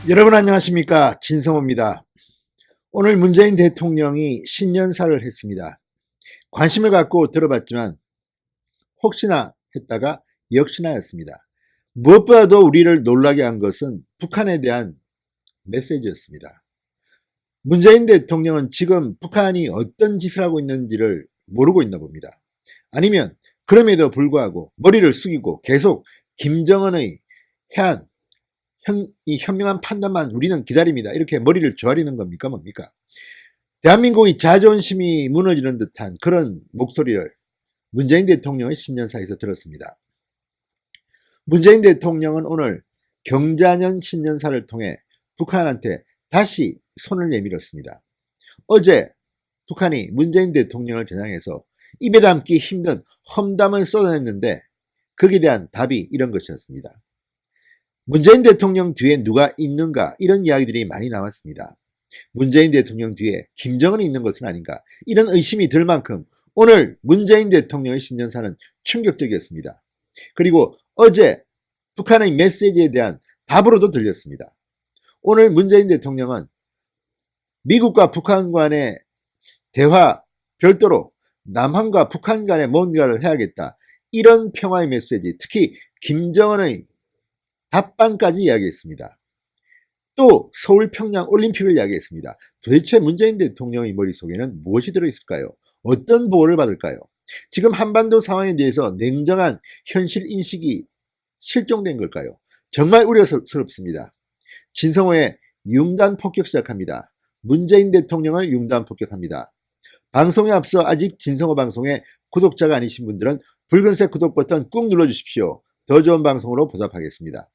여러분 안녕하십니까, 진성호입니다. 오늘 문재인 대통령이 신년사를 했습니다. 관심을 갖고 들어봤지만 혹시나 했다가 역시나였습니다. 무엇보다도 우리를 놀라게 한 것은 북한에 대한 메시지였습니다. 문재인 대통령은 지금 북한이 어떤 짓을 하고 있는지를 모르고 있나 봅니다. 아니면 그럼에도 불구하고 머리를 숙이고 계속 김정은의 해안 이 현명한 판단만 우리는 기다립니다. 이렇게 머리를 조아리는 겁니까? 뭡니까? 대한민국의 자존심이 무너지는 듯한 그런 목소리를 문재인 대통령의 신년사에서 들었습니다. 문재인 대통령은 오늘 경자년 신년사를 통해 북한한테 다시 손을 내밀었습니다. 어제 북한이 문재인 대통령을 겨냥해서 입에 담기 힘든 험담을 쏟아냈는데 거기에 대한 답이 이런 것이었습니다. 문재인 대통령 뒤에 누가 있는가, 이런 이야기들이 많이 나왔습니다. 문재인 대통령 뒤에 김정은이 있는 것은 아닌가, 이런 의심이 들 만큼 오늘 문재인 대통령의 신년사는 충격적이었습니다. 그리고 어제 북한의 메시지에 대한 답으로도 들렸습니다. 오늘 문재인 대통령은 미국과 북한 간의 대화 별도로 남한과 북한 간에 뭔가를 해야겠다, 이런 평화의 메시지, 특히 김정은의 답방까지 이야기했습니다. 또 서울 평양 올림픽을 이야기했습니다. 도대체 문재인 대통령의 머릿속에는 무엇이 들어있을까요? 어떤 보호를 받을까요? 지금 한반도 상황에 대해서 냉정한 현실 인식이 실종된 걸까요? 정말 우려스럽습니다. 진성호의 융단 폭격 시작합니다. 문재인 대통령을 융단 폭격합니다. 방송에 앞서 아직 진성호 방송에 구독자가 아니신 분들은 붉은색 구독 버튼 꾹 눌러주십시오. 더 좋은 방송으로 보답하겠습니다.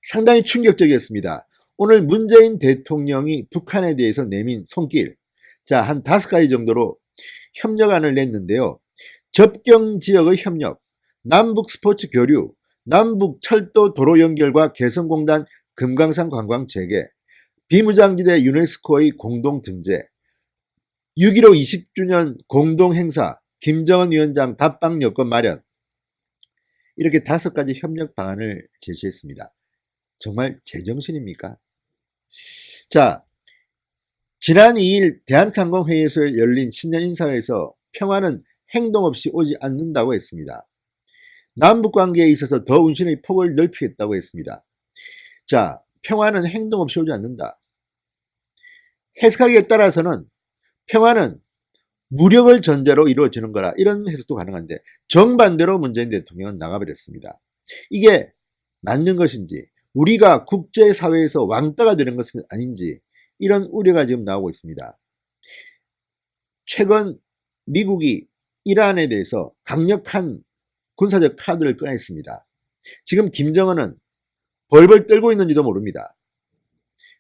상당히 충격적이었습니다. 오늘 문재인 대통령이 북한에 대해서 내민 손길, 한 5가지 정도로 협력안을 냈는데요. 접경 지역의 협력, 남북 스포츠 교류, 남북 철도 도로 연결과 개성공단 금강산 관광 재개, 비무장지대 유네스코의 공동 등재, 6.15 20주년 공동 행사, 김정은 위원장 답방 여건 마련, 이렇게 5가지 협력 방안을 제시했습니다. 정말 제정신입니까? 지난 2일 대한상공회의에서 열린 신년 인사회에서 평화는 행동 없이 오지 않는다고 했습니다. 남북관계에 있어서 더 운신의 폭을 넓히겠다고 했습니다. 평화는 행동 없이 오지 않는다. 해석하기에 따라서는 평화는 무력을 전제로 이루어지는 거라, 이런 해석도 가능한데 정반대로 문재인 대통령은 나가버렸습니다. 이게 맞는 것인지, 우리가 국제사회에서 왕따가 되는 것은 아닌지, 이런 우려가 지금 나오고 있습니다. 최근 미국이 이란에 대해서 강력한 군사적 카드를 꺼냈습니다. 지금 김정은은 벌벌 떨고 있는지도 모릅니다.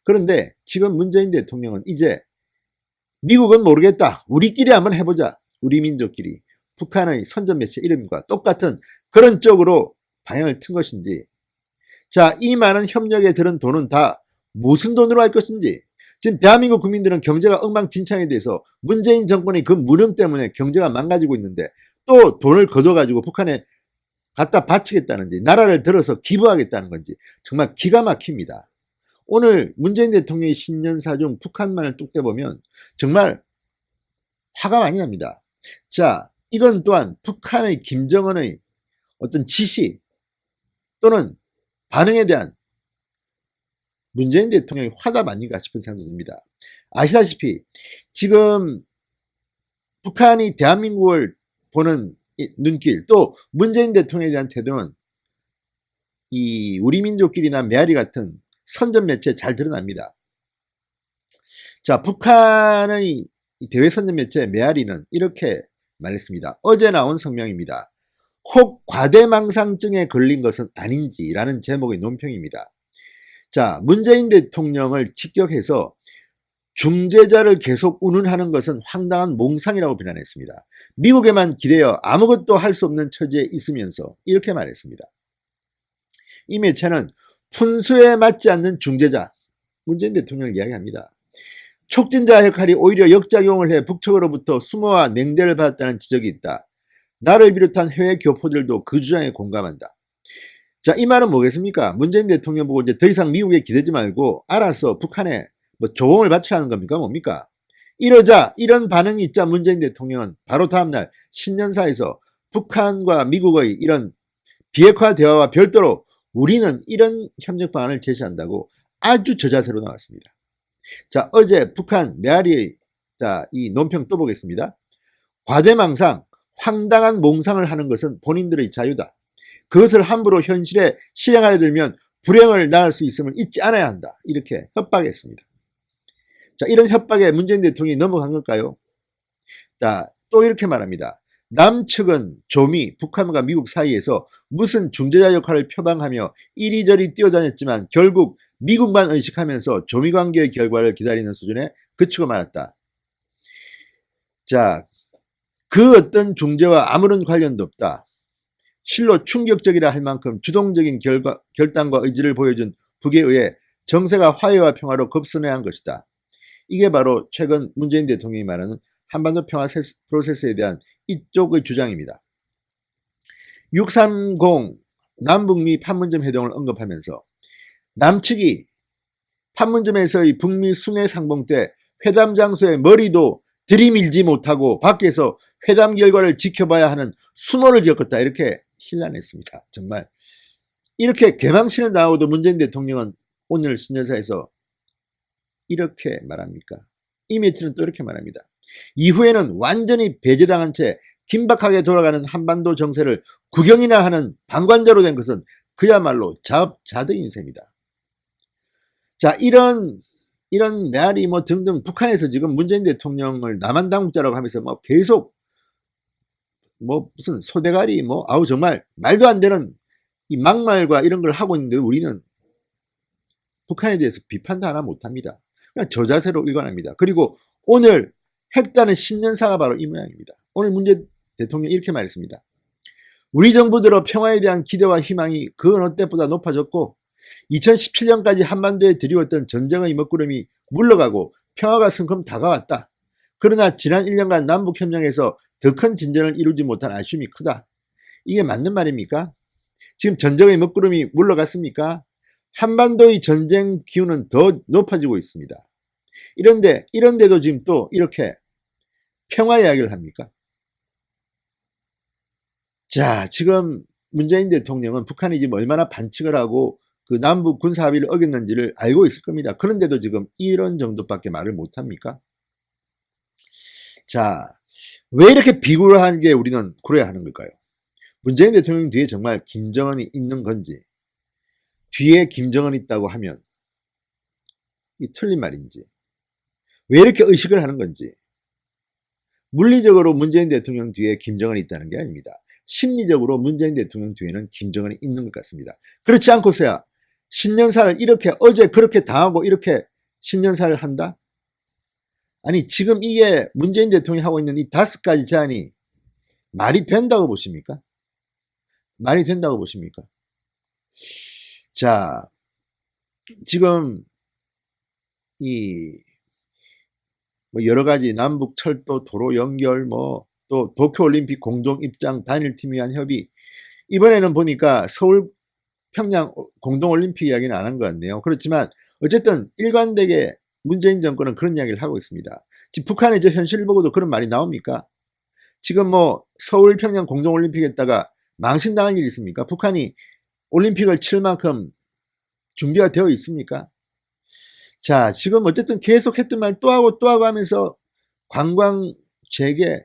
그런데 지금 문재인 대통령은 이제 미국은 모르겠다, 우리끼리 한번 해보자, 우리 민족끼리, 북한의 선전매체 이름과 똑같은 그런 쪽으로 방향을 튼 것인지, 이 많은 협력에 들은 돈은 다 무슨 돈으로 할 것인지, 지금 대한민국 국민들은 경제가 엉망진창에 대해서 문재인 정권의 그 무능 때문에 경제가 망가지고 있는데 또 돈을 걷어가지고 북한에 갖다 바치겠다는지, 나라를 들어서 기부하겠다는 건지 정말 기가 막힙니다. 오늘 문재인 대통령의 신년사 중 북한만을 뚝 떼보면 정말 화가 많이 납니다. 이건 또한 북한의 김정은의 어떤 지시 또는 반응에 대한 문재인 대통령의 화답 아닌가 싶은 생각이 듭니다. 아시다시피 지금 북한이 대한민국을 보는 눈길, 또 문재인 대통령에 대한 태도는 이 우리 민족끼리나 메아리 같은 선전 매체에 잘 드러납니다. 북한의 대외 선전 매체 메아리는 이렇게 말했습니다. 어제 나온 성명입니다. 혹 과대망상증에 걸린 것은 아닌지라는 제목의 논평입니다. 문재인 대통령을 직격해서 중재자를 계속 운운하는 것은 황당한 몽상이라고 비난했습니다. 미국에만 기대어 아무것도 할 수 없는 처지에 있으면서 이렇게 말했습니다. 이 매체는 푼수에 맞지 않는 중재자, 문재인 대통령을 이야기합니다. 촉진자 역할이 오히려 역작용을 해 북측으로부터 수모와 냉대를 받았다는 지적이 있다. 나를 비롯한 해외 교포들도 그 주장에 공감한다. 자, 이 말은 뭐겠습니까? 문재인 대통령 보고 이제 더 이상 미국에 기대지 말고 알아서 북한에 뭐 조공을 바치라는 겁니까? 뭡니까? 이러자 이런 반응이 있자 문재인 대통령은 바로 다음날 신년사에서 북한과 미국의 이런 비핵화 대화와 별도로 우리는 이런 협력 방안을 제시한다고 아주 저자세로 나왔습니다. 자, 어제 북한 메아리의 이 논평 또 보겠습니다. 과대망상, 황당한 몽상을 하는 것은 본인들의 자유다. 그것을 함부로 현실에 실행하려 들면 불행을 낳을 수 있음을 잊지 않아야 한다. 이렇게 협박했습니다. 자, 이런 협박에 문재인 대통령이 넘어간 걸까요? 자, 또 이렇게 말합니다. 남측은 조미, 북한과 미국 사이에서 무슨 중재자 역할을 표방하며 이리저리 뛰어다녔지만 결국 미국만 의식하면서 조미 관계의 결과를 기다리는 수준에 그치고 말았다. 자, 그 어떤 중재와 아무런 관련도 없다. 실로 충격적이라 할 만큼 주동적인 결단과 의지를 보여준 북에 의해 정세가 화해와 평화로 급선회한 한 것이다. 이게 바로 최근 문재인 대통령이 말하는 한반도 평화 프로세스에 대한 이쪽의 주장입니다. 630 남북미 판문점 회동을 언급하면서 남측이 판문점에서의 북미 순회 상봉 때 회담 장소에 머리도 들이밀지 못하고 밖에서 회담 결과를 지켜봐야 하는 수모를 겪었다. 이렇게 힐난했습니다. 정말 이렇게 개망신을 당하고도 문재인 대통령은 오늘 신년사에서 이렇게 말합니까? 이 매체는 또 이렇게 말합니다. 이후에는 완전히 배제당한 채 긴박하게 돌아가는 한반도 정세를 구경이나 하는 방관자로 된 것은 그야말로 자업자득인 셈이다. 자, 이런 메아리 뭐 등등 북한에서 지금 문재인 대통령을 남한 당국자라고 하면서 뭐 계속 뭐 무슨 소대가리 뭐 아우 정말 말도 안 되는 이 막말과 이런 걸 하고 있는데 우리는 북한에 대해서 비판도 하나 못합니다. 그냥 저자세로 일관합니다. 그리고 오늘 했다는 신년사가 바로 이 모양입니다. 오늘 문재인 대통령이 이렇게 말했습니다. 우리 정부 들어 평화에 대한 기대와 희망이 그 어느 때보다 높아졌고 2017년까지 한반도에 드리웠던 전쟁의 먹구름이 물러가고 평화가 성큼 다가왔다. 그러나 지난 1년간 남북협력에서 더 큰 진전을 이루지 못한 아쉬움이 크다. 이게 맞는 말입니까? 지금 전쟁의 먹구름이 물러갔습니까? 한반도의 전쟁 기운은 더 높아지고 있습니다. 이런데도 지금 또 이렇게 평화 이야기를 합니까? 자, 지금 문재인 대통령은 북한이 지금 얼마나 반칙을 하고 그 남북 군사 합의를 어겼는지를 알고 있을 겁니다. 그런데도 지금 이런 정도밖에 말을 못합니까? 자, 왜 이렇게 비굴하게 우리는 굴어야 하는 걸까요? 문재인 대통령 뒤에 정말 김정은이 있는 건지, 뒤에 김정은이 있다고 하면 이 틀린 말인지, 왜 이렇게 의식을 하는 건지, 물리적으로 문재인 대통령 뒤에 김정은이 있다는 게 아닙니다. 심리적으로 문재인 대통령 뒤에는 김정은이 있는 것 같습니다. 그렇지 않고서야 신년사를 이렇게 어제 그렇게 당하고 이렇게 신년사를 한다? 아니 지금 이게 문재인 대통령이 하고 있는 이 5가지 제안이 말이 된다고 보십니까? 말이 된다고 보십니까? 자, 지금 뭐 여러 가지 남북 철도 도로 연결 또 도쿄올림픽 공동 입장 단일팀 위한 협의, 이번에는 보니까 서울 평양 공동올림픽 이야기는 안 한 것 같네요. 그렇지만 어쨌든 일관되게 문재인 정권은 그런 이야기를 하고 있습니다. 지금 북한의 이제 현실을 보고도 그런 말이 나옵니까? 지금 뭐 서울 평양 공동올림픽에다가 망신당할 일이 있습니까? 북한이 올림픽을 칠 만큼 준비가 되어 있습니까? 자, 지금 어쨌든 계속 했던 말 또 하고 하면서 관광 재개,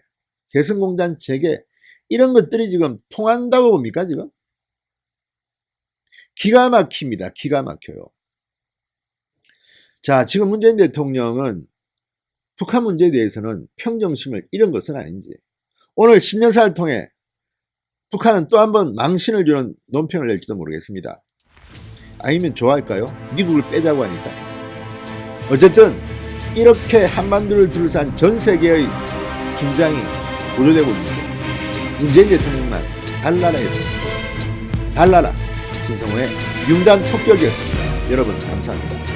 개성공단 재개 이런 것들이 지금 통한다고 봅니까 지금? 기가 막힙니다. 기가 막혀요. 자, 지금 문재인 대통령은 북한 문제에 대해서는 평정심을 잃은 것은 아닌지, 오늘 신년사를 통해 북한은 또 한 번 망신을 주는 논평을 낼지도 모르겠습니다. 아니면 좋아할까요? 미국을 빼자고 하니까. 어쨌든 이렇게 한반도를 둘러싼 전 세계의 긴장이 고조되고 있는데 문재인 대통령만 달나라에서 달나라. 진성호의 융단 폭격이었습니다. 여러분 감사합니다.